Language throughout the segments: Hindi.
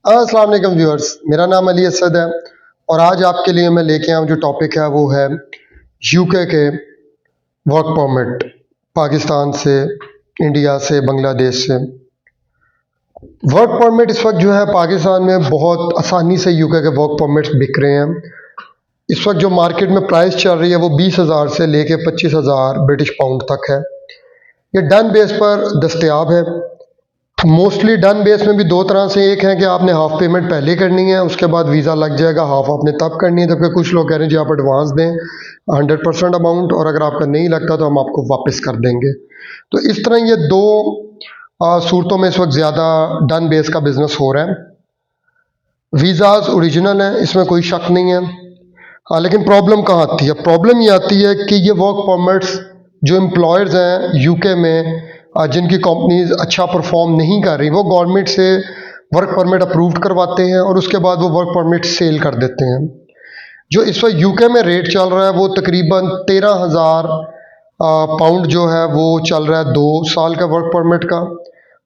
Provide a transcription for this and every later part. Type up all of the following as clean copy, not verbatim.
अस्सलाम वालेकुम व्यूअर्स, मेरा नाम अली असद है और आज आपके लिए मैं लेके आया हूँ जो टॉपिक है वो है यूके के वर्क परमिट। पाकिस्तान से, इंडिया से, बांग्लादेश से वर्क परमिट इस वक्त जो है पाकिस्तान में बहुत आसानी से यूके के वर्क परमिट्स बिक रहे हैं। इस वक्त जो मार्केट में प्राइस चल रही है वो 20,000 से लेके 25,000 ब्रिटिश पाउंड तक है। ये डन बेस पर दस्तयाब है। मोस्टली डन बेस में भी दो तरह से, एक है कि आपने हाफ पेमेंट पहले करनी है, उसके बाद वीज़ा लग जाएगा, हाफ आपने तब करनी है। जबकि कुछ लोग कह रहे हैं जी आप एडवांस दें 100% अमाउंट, और अगर आपका नहीं लगता तो हम आपको वापस कर देंगे। तो इस तरह ये दो सूरतों में इस वक्त ज़्यादा डन बेस का बिज़नेस हो रहा है। वीज़ाज ओरिजिनल हैं, इसमें कोई शक नहीं है। हाँ, लेकिन प्रॉब्लम कहाँ आती है? प्रॉब्लम ये आती है कि ये वर्क परमिट्स जो एम्प्लॉयर्स हैं यूके में, जिनकी कंपनीज अच्छा परफॉर्म नहीं कर रही, वो गवर्नमेंट से वर्क परमिट अप्रूव्ड करवाते हैं और उसके बाद वो वर्क परमिट सेल कर देते हैं। जो इस वक्त यूके में रेट चल रहा है वो तकरीबन 13,000 पाउंड जो है वो चल रहा है 2 साल का वर्क परमिट का,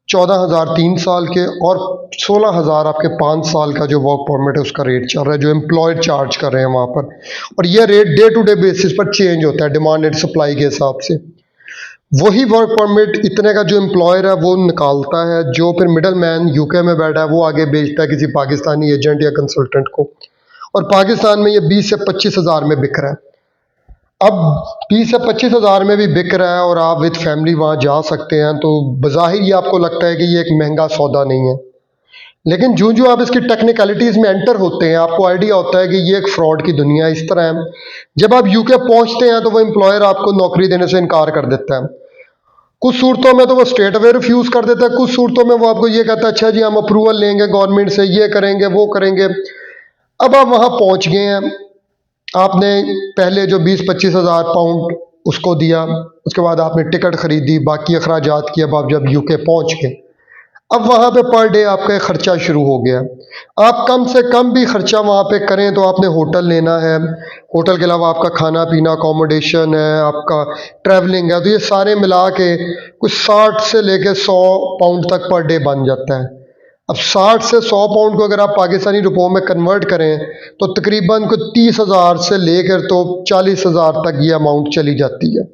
14,000 3 साल के, और 16,000 आपके 5 साल का जो वर्क परमिट है उसका रेट चल रहा है, जो एम्प्लॉयर चार्ज कर रहे हैं वहाँ पर। और ये rate day to day basis पर चेंज होता है डिमांड एंड सप्लाई के हिसाब से। वही वर्क परमिट इतने का जो एम्प्लॉयर है वो निकालता है, जो फिर मिडल मैन यूके में बैठा है वो आगे बेचता है किसी पाकिस्तानी एजेंट या कंसल्टेंट को, और पाकिस्तान में ये 20 से 25,000 में बिक रहा है। अब 20 से 25,000 में भी बिक रहा है और आप विद फैमिली वहाँ जा सकते हैं, तो बज़ाहिर ये आपको लगता है कि ये एक महंगा सौदा नहीं है। लेकिन जो जो आप इसकी टेक्निकलिटीज़ में एंटर होते हैं आपको आइडिया होता है कि ये एक फ्रॉड की दुनिया इस तरह है। जब आप यूके पहुँचते हैं तो वो एम्प्लॉयर आपको नौकरी देने से इनकार कर देता है। कुछ सूरतों में तो वो स्ट्रेट अवे रिफ्यूज़ कर देता है, कुछ सूरतों में वो आपको ये कहता है अच्छा जी हम अप्रूवल लेंगे गवर्नमेंट से, ये करेंगे वो करेंगे। अब आप वहाँ पहुँच गए हैं, आपने पहले जो 20-25,000 पाउंड उसको दिया, उसके बाद आपने टिकट खरीदी, बाकी अखराजात किए, अब आप जब यूके पहुँच गए, अब वहाँ पे पर डे आपका खर्चा शुरू हो गया। आप कम से कम भी खर्चा वहाँ पे करें तो आपने होटल लेना है, होटल के अलावा आपका खाना पीना अकोमोडेशन है, आपका ट्रैवलिंग है, तो ये सारे मिला के कुछ 60 से लेके 100 पाउंड तक पर डे बन जाता है। अब 60 से 100 पाउंड को अगर आप पाकिस्तानी रुपयों में कन्वर्ट करें तो तकरीबन को 30,000 से लेकर तो 40,000 तक ये अमाउंट चली जाती है।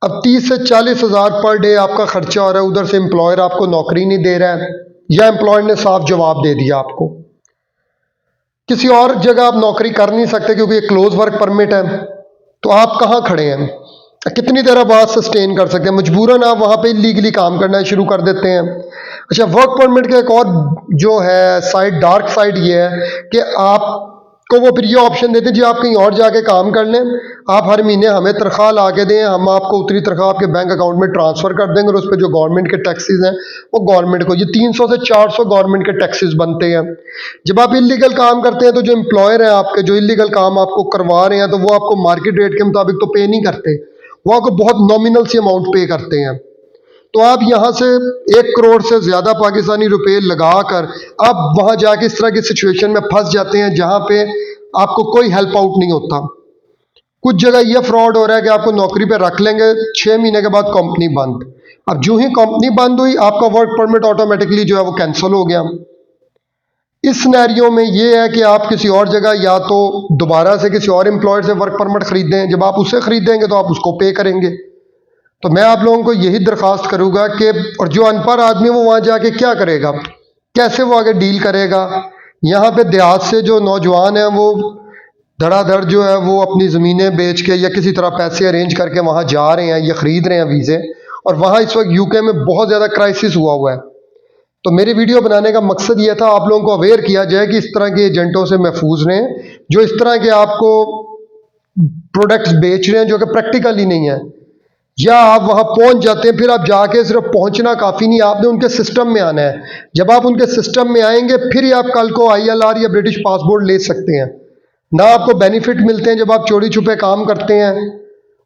अब 30 से 40,000 पर डे आपका खर्चा हो रहा है, उधर से एम्प्लॉयर आपको नौकरी नहीं दे रहा है, या एम्प्लॉयर ने साफ जवाब दे दिया आपको किसी और जगह आप नौकरी कर नहीं सकते क्योंकि ये क्लोज वर्क परमिट है। तो आप कहाँ खड़े हैं? कितनी देर आप बात सस्टेन कर सकते हैं? मजबूरन आप वहाँ पे इलीगली काम करना शुरू कर देते हैं। अच्छा, वर्क परमिट का एक और जो है साइड, डार्क साइड ये है कि आपको वो फिर ये ऑप्शन देते हैं जी आप कहीं और जाके काम कर लें, आप हर महीने हमें तनख्वाह ला के दें, हम आपको उतनी तनख्वाह आपके बैंक अकाउंट में ट्रांसफ़र कर देंगे, और उस पर जो गवर्नमेंट के टैक्सेस हैं वो गवर्नमेंट को, ये 300 से 400 गवर्नमेंट के टैक्सेस बनते हैं। जब आप इलीगल काम करते हैं तो जो एम्प्लॉयर हैं आपके, जो इलीगल काम आपको करवा रहे हैं, तो वो आपको मार्केट रेट के मुताबिक तो पे नहीं करते, वो आपको बहुत नॉमिनल सी अमाउंट पे करते हैं। तो आप यहाँ से 1 करोड़ से ज़्यादा पाकिस्तानी रुपए लगाकर आप वहाँ जाके इस तरह की सिचुएशन में फंस जाते हैं जहाँ पे आपको कोई हेल्प आउट नहीं होता। कुछ जगह ये फ्रॉड हो रहा है कि आपको नौकरी पे रख लेंगे, 6 महीने के बाद कंपनी बंद। अब जो ही कंपनी बंद हुई आपका वर्क परमिट ऑटोमेटिकली जो है वो कैंसिल हो गया। इस सिनेरियो में ये है कि आप किसी और जगह या तो दोबारा से किसी और एम्प्लॉयर से वर्क परमिट खरीदें, जब आप उससे खरीदेंगे तो आप उसको पे करेंगे। तो मैं आप लोगों को यही दरख्वास्त करूँगा कि, और जो अनपढ़ आदमी वो वहाँ जाके क्या करेगा, कैसे वो आगे डील करेगा? यहाँ पे देहात से जो नौजवान हैं वो धड़ाधड़ जो है वो अपनी ज़मीनें बेच के या किसी तरह पैसे अरेंज करके वहाँ जा रहे हैं या ख़रीद रहे हैं वीज़े, और वहाँ इस वक्त यूके में बहुत ज़्यादा क्राइसिस हुआ है। तो मेरे वीडियो बनाने का मकसद ये था आप लोगों को अवेयर किया जाए कि इस तरह के एजेंटों से महफूज रहें, जो इस तरह के आपको प्रोडक्ट्स बेच रहे हैं जो कि प्रैक्टिकल ही नहीं है। या आप वहाँ पहुँच जाते हैं, फिर आप जाके सिर्फ पहुँचना काफ़ी नहीं, आपने उनके सिस्टम में आना है। जब आप उनके सिस्टम में आएंगे फिर ही आप कल को ILR या ब्रिटिश पासपोर्ट ले सकते हैं। ना आपको बेनिफिट मिलते हैं जब आप चोरी छुपे काम करते हैं,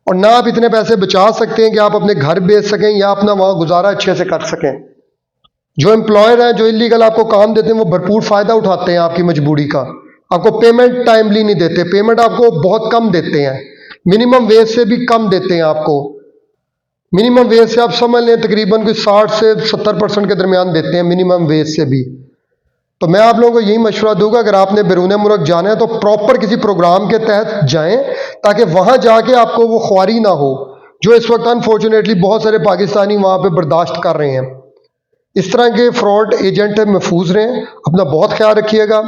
और ना आप इतने पैसे बचा सकते हैं कि आप अपने घर बेच सकें या अपना वहाँ गुजारा अच्छे से कर सकें। जो एम्प्लॉयर हैं जो इलीगल आपको काम देते हैं वो भरपूर फ़ायदा उठाते हैं आपकी मजबूरी का। आपको पेमेंट टाइमली नहीं देते, पेमेंट आपको बहुत कम देते हैं, मिनिमम वेज से भी कम देते हैं आपको। मिनिमम वेज से आप समझ लें तकरीबन कुछ 60 से 70% के दरमियान देते हैं मिनिमम वेज से भी। तो मैं आप लोगों को यही मशवरा दूंगा, अगर आपने बैरून मुल्क जाना है तो प्रॉपर किसी प्रोग्राम के तहत जाएं, ताकि वहां जाके आपको वो ख्वारी ना हो जो इस वक्त अनफॉर्चुनेटली बहुत सारे पाकिस्तानी वहां पे बर्दाश्त कर रहे हैं। इस तरह के फ्रॉड एजेंट है, महफूज रहें, अपना बहुत ख्याल रखिएगा।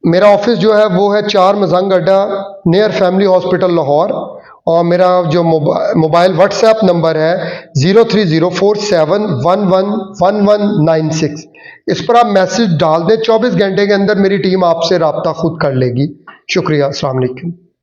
मेरा ऑफिस जो है वो है 4 मजंग अड्डा नियर फैमिली हॉस्पिटल लाहौर, और मेरा जो मोबाइल व्हाट्सएप नंबर है 030471111196। इस पर आप मैसेज डाल दें, 24 घंटे के अंदर मेरी टीम आपसे रब्ता खुद कर लेगी। शुक्रिया, अस्सलाम वालेकुम।